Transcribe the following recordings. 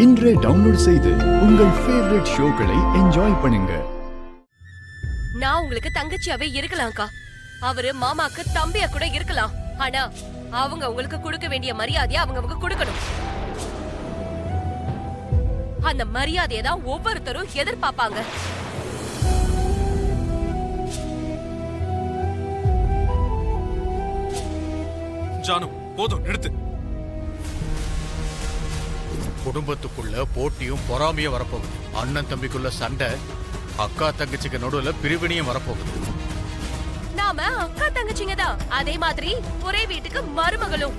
இன்றே டவுன்லோட் செய்து உங்கள் ஃபேவரட் ஷோக்களை என்ஜாய் பண்ணுங்க. நான் உங்களுக்கு தங்கச்சியாவே இருக்கலாம்க்கா. அவரு மாமாக்கு தம்பியா கூட இருக்கலாம். ஆனா அவங்க உங்களுக்கு கொடுக்க வேண்டிய மரியாதையை அவங்க கொடுக்கணும். அந்த மரியாதையை தான் ஒவ்வொருத்தரும் எதிர்பார்ப்பாங்க. ஜானு, போதும், நிறுத்து. குடும்பத்துக்குள்ள போட்டியும் பொறாமையும் வரப்போகுது. அண்ணன் தம்பிக்குள்ள சண்டை, அக்கா தங்கச்சிக்கு நடுவுல பிரிவினையும் வரப்போகுது. நாம அக்கா தங்கச்சிங்க தான். அதே மாதிரி ஒரே வீட்டுக்கு மருமகளும்.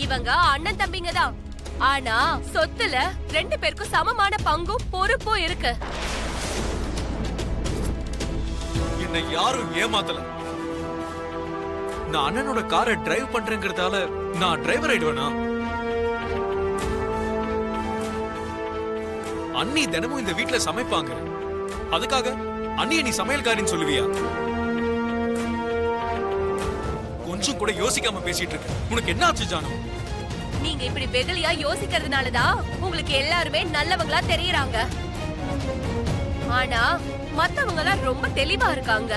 இவங்க அண்ணன் தம்பிங்க தான். ஆனா சொத்துல 2 பேருக்கும் சமமான பங்கும் பொறுப்பும் இருக்கு. என்னை யாரும் ஏமாத்தல. நான் அண்ணனோட காரை டிரைவ் பண்றேங்கிறதால நான் டிரைவர் ஆயிடுவேனா? அண்ணி தினமும் இந்த வீட்டுல சமைப்பாங்க. அதுக்காக அண்ணிய நீ சமையல்காரின்னு சொல்லுவியா? கொஞ்சம் கூட யோசிக்காம பேசிட்டு இருக்க. உனக்கு என்ன ஆச்சு ஜானு? நீங்க இப்படி வெகுளியா யோசிக்கிறதுனாலதான் உங்களுக்கு எல்லாருமே நல்லவங்களா தெரியறாங்க. ஆனா மத்தவங்க எல்லாம் ரொம்ப தெளிவா இருக்காங்க.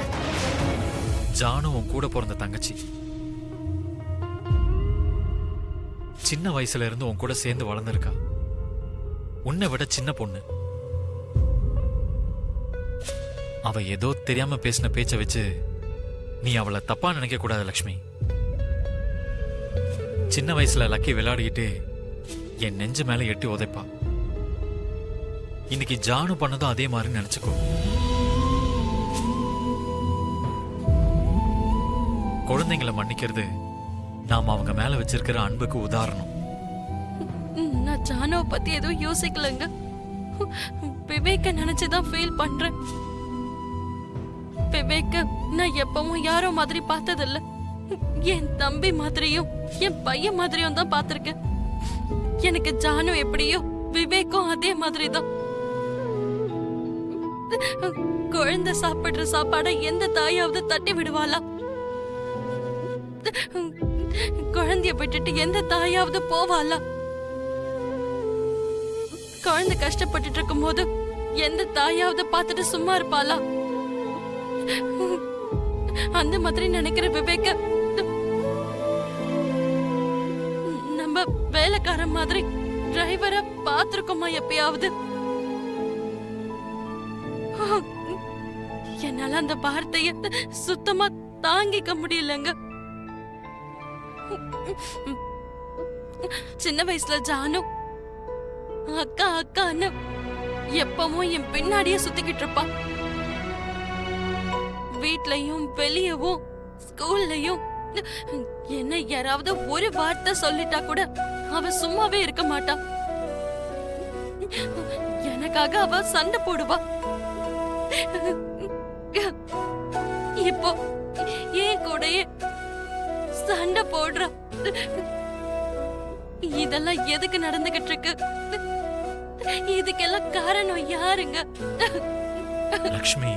ஜானு உன் கூட பிறந்த தங்கச்சி. சின்ன வயசுல இருந்து உன் கூட சேர்ந்து வளர்ந்துருக்கா. உன்னை விட சின்ன பொண்ணு. அவ ஏதோ தெரியாம பேசின பேச்ச வச்சு நீ அவளை தப்பா நினைக்க கூடாது லக்ஷ்மி. சின்ன வயசுல லக்கி விளையாடிக்கிட்டு என் நெஞ்சு மேல எட்டி உதைப்பா. இன்னைக்கு ஜானு பண்ணதும் அதே மாதிரி நினைச்சுக்கோ. குழந்தைங்களை மன்னிக்கிறது நாம அவங்க மேல வச்சிருக்கிற அன்புக்கு உதாரணம். நான் ஜானுவை பத்தி எதுவும் யோசிக்கலங்க. விவேக்க நினைச்சுதான் ஃபீல் பண்றேன். விவேக்க நான் எப்பவும் யாரோ மாதிரி பார்த்ததில்ல. என் தம்பி மாதிரியும் என் பையன் மாதிரியும் தான் பார்த்திருக்கேன். எனக்கு ஜானு எப்படியோ விவேக்கும் அதே மாதிரி தான். குழந்தை சாப்பிடுற சாப்பாடை எந்த தாயாவது தட்டி விடுவாளா? குழந்தைய விட்டுட்டு எந்த தாயாவது போவாளா? குழந்தை கஷ்டப்பட்டு இருக்கும் போது எந்த தாயாவது பார்த்துட்டு சும்மா இருப்பாளா? அந்த மாதிரி நினைக்கிற விவேக்க நம்ம வேலைக்கார மாதிரி டிரைவரை பார்த்திருக்கோமா எப்பயாவது? என்னால அந்த வார்த்தைய சுத்தமா தாங்கிக்க முடியலங்க. சின்ன வயசுல ஜானு அக்கா அக்கான்னு எப்பவும் என் பின்னாடியே சுத்திக்கிட்டு இருப்பா. வீட்லயும் வெளியவும் ஸ்கூல்லயும் என்ன யாராவது ஒரு வார்த்தை சொல்லிட்டா கூட அவ சும்மாவே இருக்க மாட்டா. எனக்காக அவ சண்டை போடுவா. இப்போ ஏன் கூடயே சண்டை போடுறா. இதெல்லாம் எதுக்கு நடந்துகிட்டு இருக்கு? இதுக்கெல்லாம் காரணம் யாருங்க? லக்ஷ்மி,